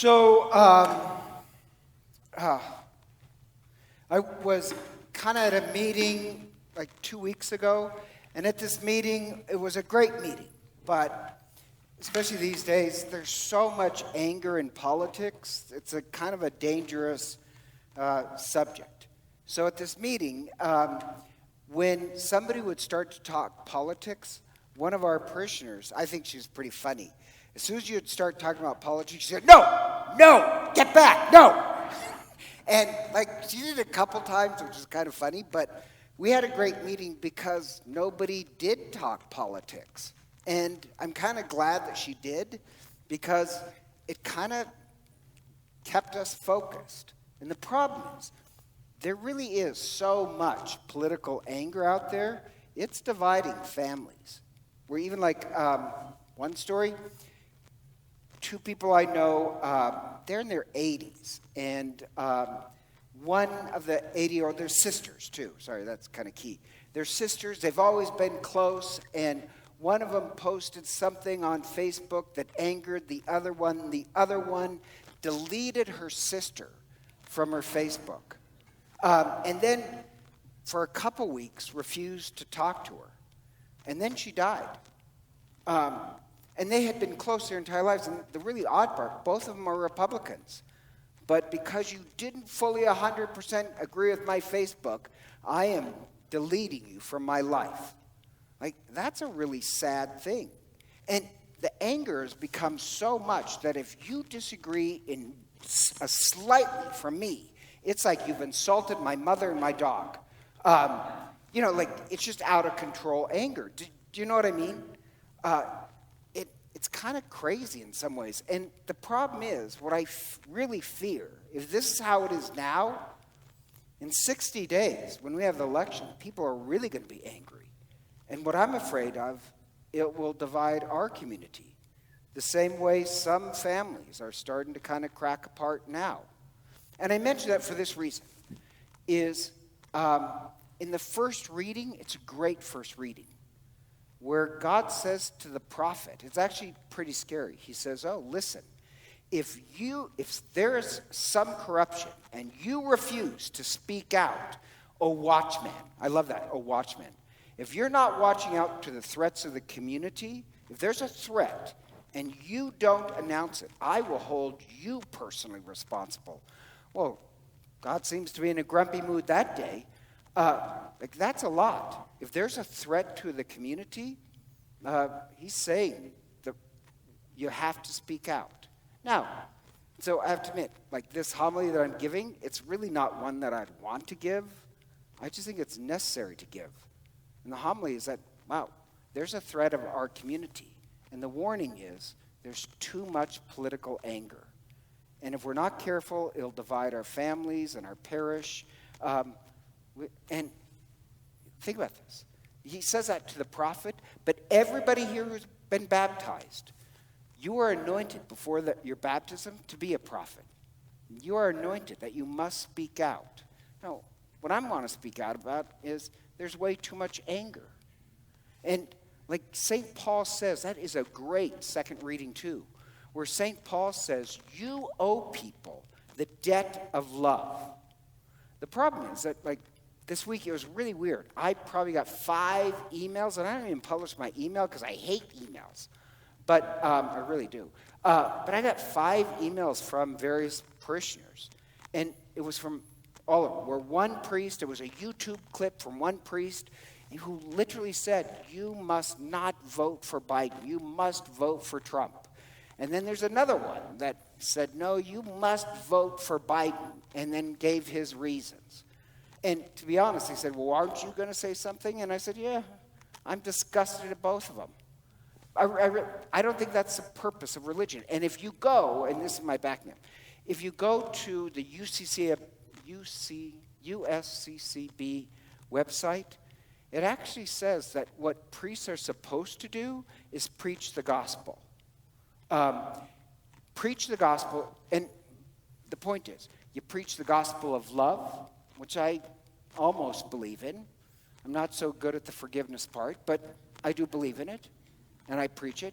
So I was kind of at a meeting like 2 weeks ago, and at this meeting, it was a great meeting, but especially these days, there's so much anger in politics. It's a kind of a dangerous subject. So at this meeting, when somebody would start to talk politics, one of our parishioners, I think she was pretty funny. As soon as you'd start talking about politics, she said, no, get back, no. And like she did it a couple times, which is kind of funny, but we had a great meeting because nobody did talk politics. And I'm kind of glad that she did because it kind of kept us focused. And the problem is, there really is so much political anger out there, it's dividing families. We're even like, one story, two people I know, they're in their 80s, and one of the 80-year-old, they're sisters too. Sorry, that's kind of key. They're sisters. They've always been close, and one of them posted something on Facebook that angered the other one. The other one deleted her sister from her Facebook, and then for a couple weeks refused to talk to her, and then she died. And they had been close their entire lives. And the really odd part, both of them are Republicans. But because you didn't fully 100% agree with my Facebook, I am deleting you from my life. Like, that's a really sad thing. And the anger has become so much that if you disagree in slightly from me, it's like you've insulted my mother and my dog. Like, it's just out of control anger. Do you know what I mean? It's kind of crazy in some ways. And the problem is, what I really fear, if this is how it is now, in 60 days, when we have the election, people are really going to be angry. And what I'm afraid of, it will divide our community. The same way some families are starting to kind of crack apart now. And I mention that for this reason, is in the first reading, it's a great first reading, where God says to the prophet, it's actually pretty scary. He says, oh, listen, if there is some corruption and you refuse to speak out, O watchman, I love that, O watchman. If you're not watching out to the threats of the community, if there's a threat and you don't announce it, I will hold you personally responsible. Well, God seems to be in a grumpy mood that day. That's a lot. If there's a threat to the community, he's saying that you have to speak out. Now, so I have to admit, like this homily that I'm giving, it's really not one that I'd want to give. I just think it's necessary to give. And the homily is that, wow, there's a threat of our community. And the warning is there's too much political anger. And if we're not careful, it'll divide our families and our parish. And think about this. He says that to the prophet, but everybody here who's been baptized, you are anointed before your baptism to be a prophet. You are anointed that you must speak out. Now, what I want to speak out about is there's way too much anger. And like St. Paul says, that is a great second reading too, where St. Paul says, you owe people the debt of love. The problem is that, like, this week it was really weird. I probably got 5 emails, and I don't even publish my email because I hate emails. But I really do. But I got 5 emails from various parishioners, and it was from all of them. Where one priest, it was a YouTube clip from one priest who literally said, you must not vote for Biden. You must vote for Trump. And then there's another one that said, no, you must vote for Biden, and then gave his reasons. And to be honest, he said, well, aren't you going to say something? And I said, yeah, I'm disgusted at both of them. I don't think that's the purpose of religion. And if you go, and this is my background, if you go to the USCCB website, it actually says that what priests are supposed to do is preach the gospel. Preach the gospel, and the point is, you preach the gospel of love, which I almost believe in. I'm not so good at the forgiveness part, but I do believe in it, and I preach it.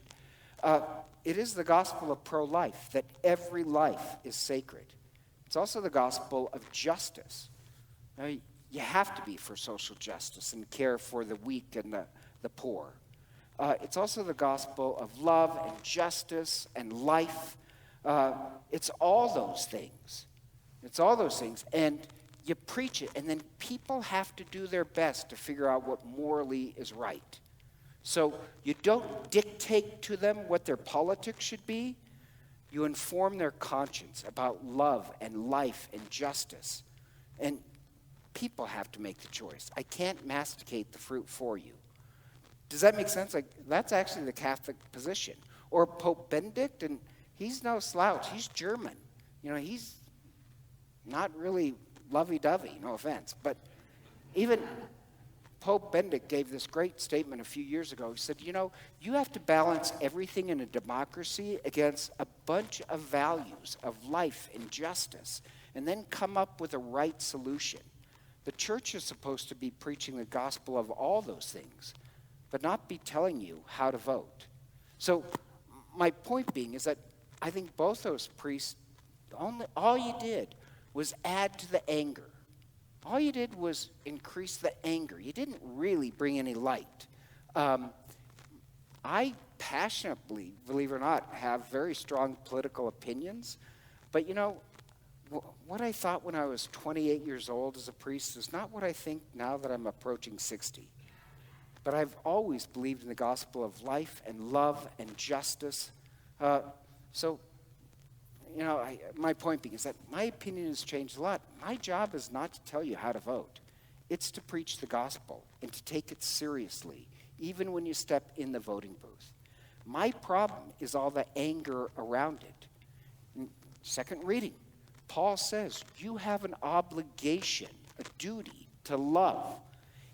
It is the gospel of pro-life, that every life is sacred. It's also the gospel of justice. Now, you have to be for social justice and care for the weak and the poor. It's also the gospel of love and justice and life. It's all those things. It's all those things. And you preach it, and then people have to do their best to figure out what morally is right. So you don't dictate to them what their politics should be. You inform their conscience about love and life and justice. And people have to make the choice. I can't masticate the fruit for you. Does that make sense? Like, that's actually the Catholic position. Or Pope Benedict, and he's no slouch. He's German. He's not really lovey-dovey, no offense. But even Pope Benedict gave this great statement a few years ago. He said, you have to balance everything in a democracy against a bunch of values of life and justice, and then come up with a right solution. The church is supposed to be preaching the gospel of all those things, but not be telling you how to vote. So my point being is that I think both those priests, all you did was add to the anger. All you did was increase the anger. You didn't really bring any light. I passionately, believe it or not, have very strong political opinions. But what I thought when I was 28 years old as a priest is not what I think now that I'm approaching 60. But I've always believed in the gospel of life and love and justice. My point being is that my opinion has changed a lot. My job is not to tell you how to vote. It's to preach the gospel and to take it seriously, even when you step in the voting booth. My problem is all the anger around it. In second reading, Paul says, you have an obligation, a duty to love.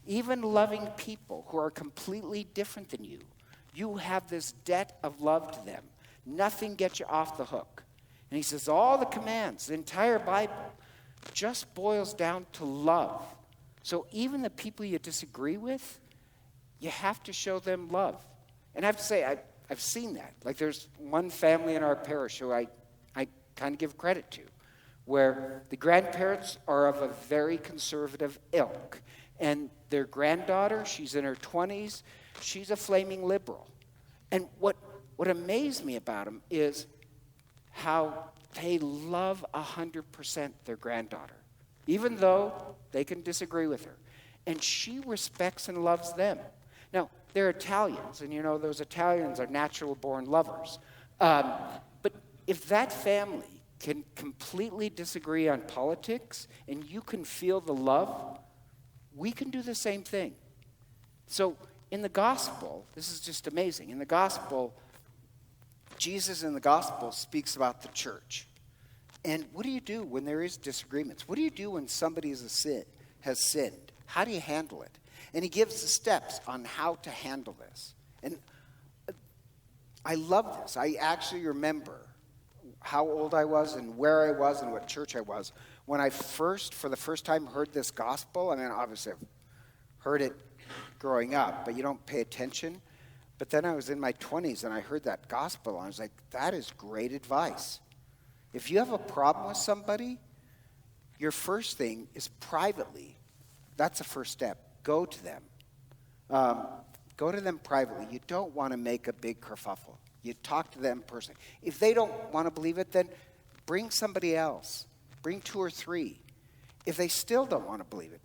Even loving people who are completely different than you. You have this debt of love to them. Nothing gets you off the hook. And he says all the commands, the entire Bible, just boils down to love. So even the people you disagree with, you have to show them love. And I have to say, I've seen that. Like, there's one family in our parish who I kind of give credit to, where the grandparents are of a very conservative ilk. And their granddaughter, she's in her 20s, she's a flaming liberal. And what amazed me about them is how they love 100% their granddaughter, even though they can disagree with her. And she respects and loves them. Now, they're Italians, and those Italians are natural-born lovers. But if that family can completely disagree on politics, and you can feel the love, we can do the same thing. So in the gospel, this is just amazing. In the gospel, Jesus in the gospel speaks about the church. And what do you do when there is disagreements? What do you do when somebody has sinned? How do you handle it? And he gives the steps on how to handle this. And I love this. I actually remember how old I was and where I was and what church I was when I for the first time heard this gospel. I mean, obviously I've heard it growing up, but you don't pay attention. But then I was in my 20s and I heard that gospel and I was like, that is great advice. If you have a problem with somebody, your first thing is privately. That's the first step. Go to them. Go to them privately. You don't want to make a big kerfuffle. You talk to them personally. If they don't want to believe it, then bring somebody else. Bring 2 or 3. If they still don't want to believe it,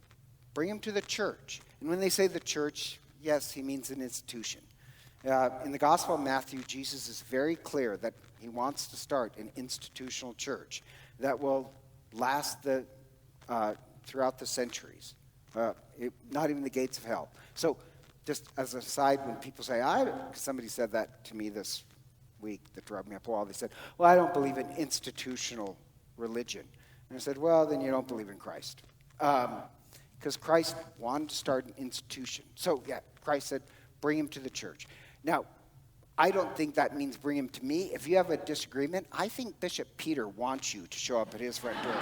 bring them to the church. And when they say the church, yes, he means an institution. In the Gospel of Matthew, Jesus is very clear that he wants to start an institutional church that will last throughout the centuries, not even the gates of hell. So just as a side, when people say, somebody said that to me this week that drove me up a wall, they said, well, I don't believe in institutional religion. And I said, well, then you don't believe in Christ. Because Christ wanted to start an institution. So, yeah, Christ said, bring him to the church. Now, I don't think that means bring him to me. If you have a disagreement, I think Bishop Peter wants you to show up at his front door.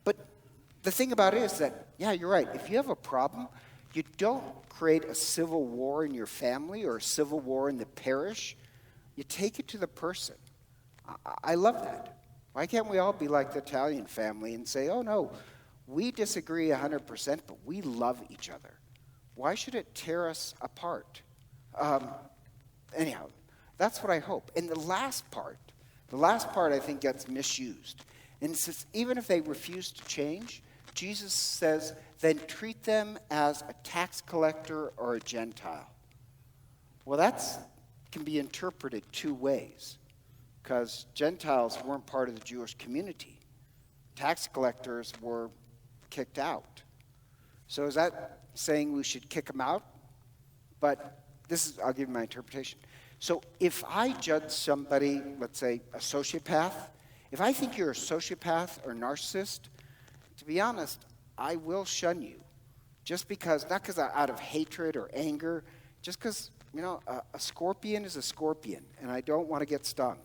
But the thing about it is that, yeah, you're right. If you have a problem, You don't create a civil war in your family or a civil war in the parish. You take it to the person. I love that. Why can't we all be like the Italian family and say, oh no, we disagree 100%, but we love each other. Why should it tear us apart? Anyhow, that's what I hope. And the last part I think gets misused. And it says, even if they refuse to change, Jesus says, then treat them as a tax collector or a Gentile. Well, that can be interpreted two ways, because Gentiles weren't part of the Jewish community. Tax collectors were kicked out. So is that saying we should kick them out? But I'll give you my interpretation. So if I judge somebody, let's say a sociopath, if I think you're a sociopath or narcissist, to be honest, I will shun you. Just because, not because out of hatred or anger, just because, a scorpion is a scorpion, and I don't want to get stung.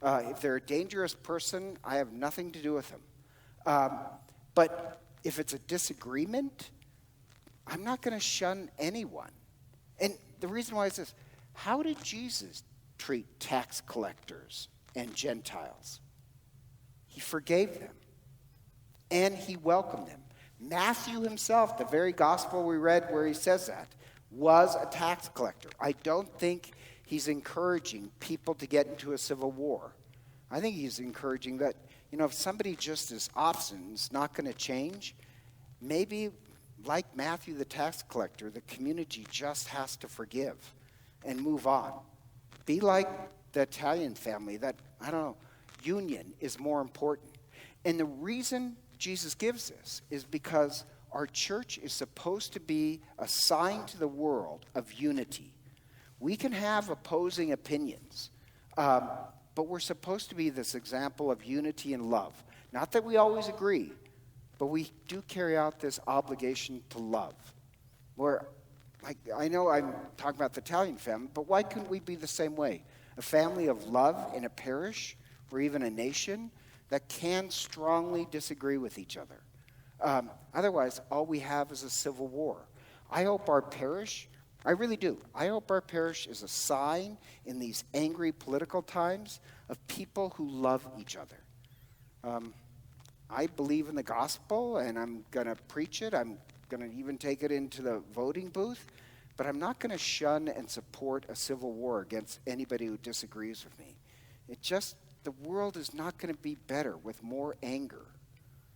If they're a dangerous person, I have nothing to do with them. But if it's a disagreement, I'm not going to shun anyone. And the reason why is this: how did Jesus treat tax collectors and Gentiles? He forgave them, and he welcomed them. Matthew himself, the very gospel we read where he says that, was a tax collector. I don't think he's encouraging people to get into a civil war. I think he's encouraging that, if somebody just is obstinate, is not going to change, maybe like Matthew the tax collector, the community just has to forgive and move on. Be like the Italian family that, union is more important. And the reason Jesus gives this is because our church is supposed to be a sign to the world of unity. We can have opposing opinions, but we're supposed to be this example of unity and love. Not that we always agree, but we do carry out this obligation to love. I know I'm talking about the Italian family, but why couldn't we be the same way? A family of love in a parish or even a nation that can strongly disagree with each other. Otherwise, all we have is a civil war. I hope our parish, I really do, I hope our parish is a sign in these angry political times of people who love each other. I believe in the gospel, and I'm going to preach it. I'm going to even take it into the voting booth. But I'm not going to shun and support a civil war against anybody who disagrees with me. The world is not going to be better with more anger.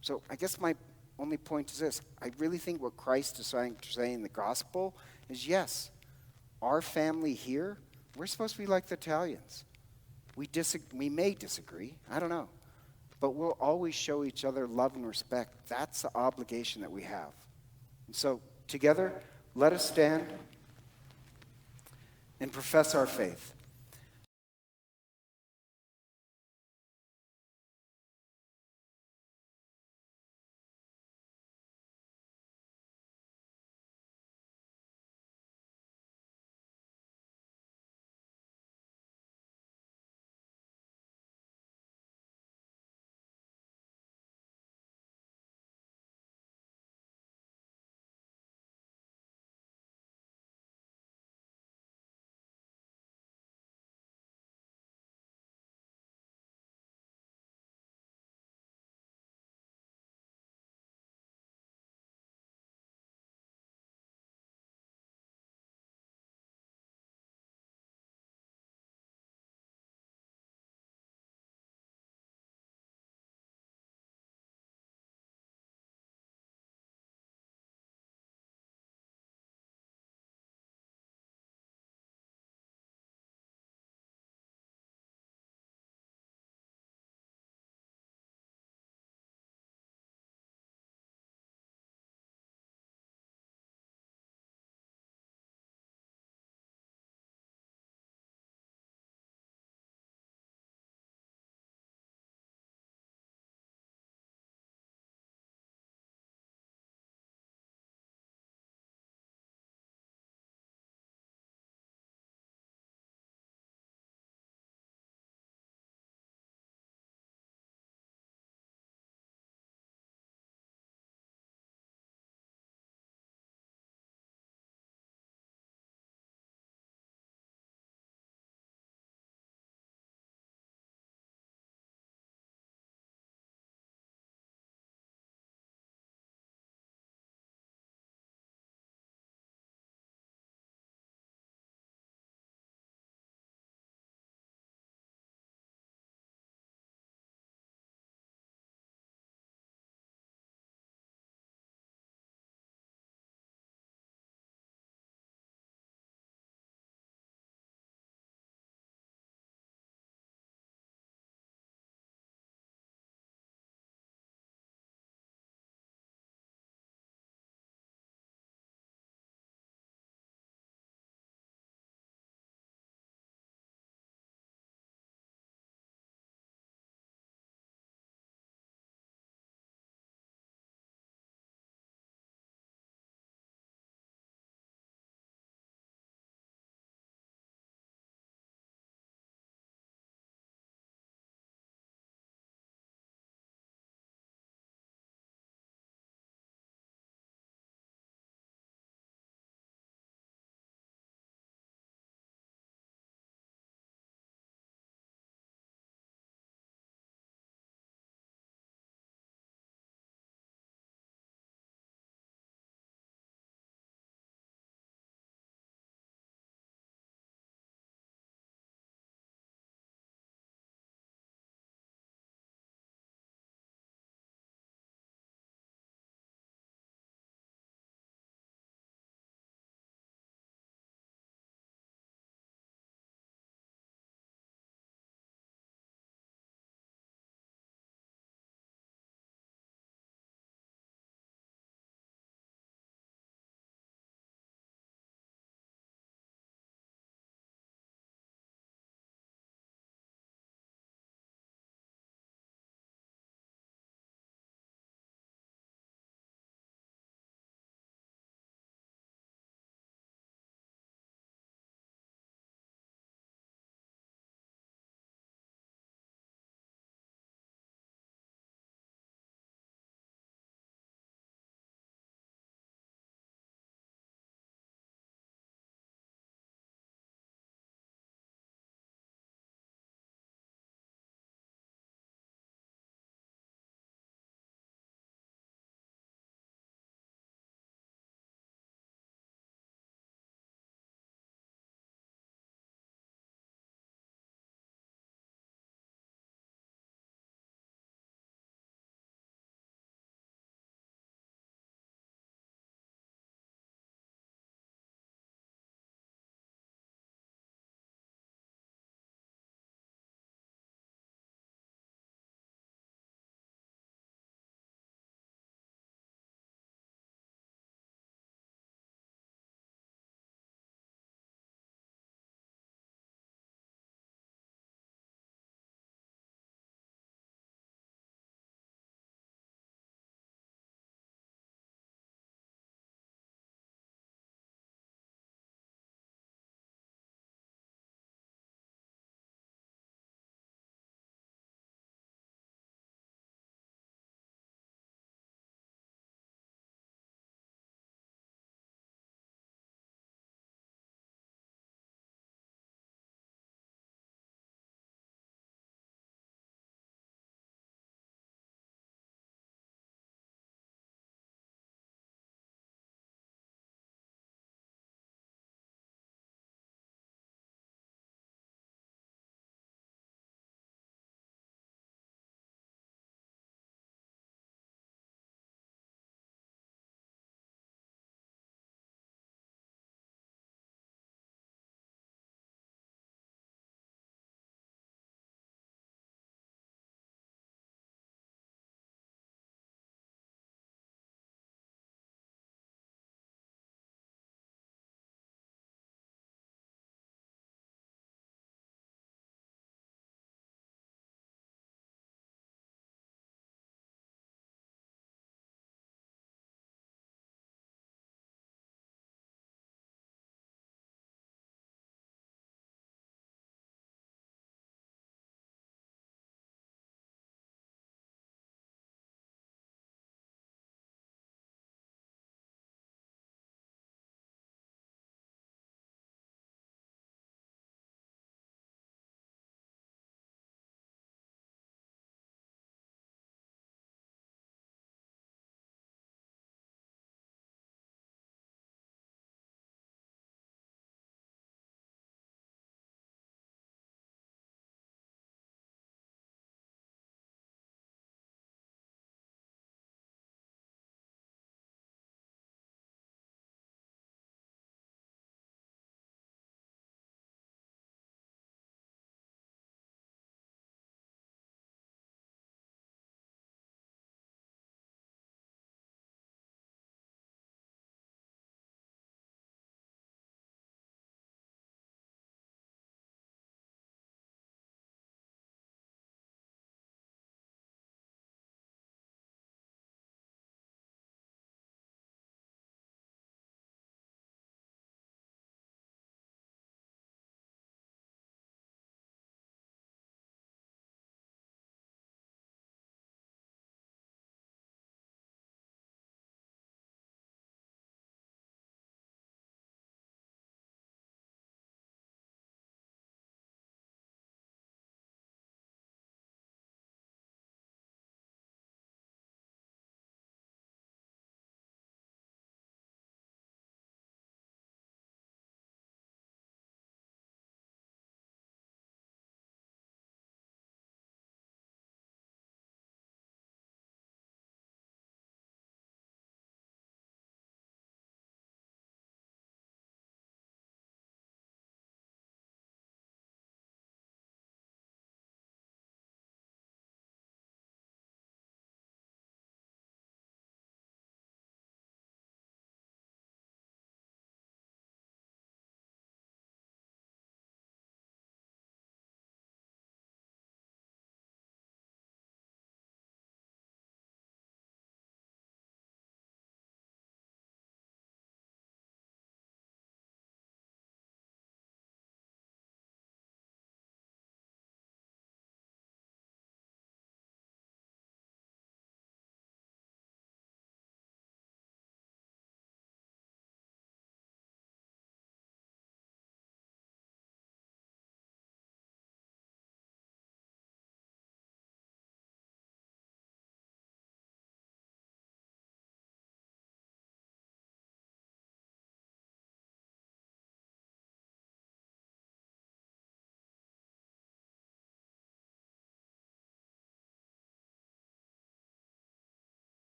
So I guess my only point is this. I really think what Christ is trying to say in the gospel is, yes, our family here, we're supposed to be like the Italians. We may disagree. I don't know. But we'll always show each other love and respect. That's the obligation that we have. And so together, let us stand and profess our faith.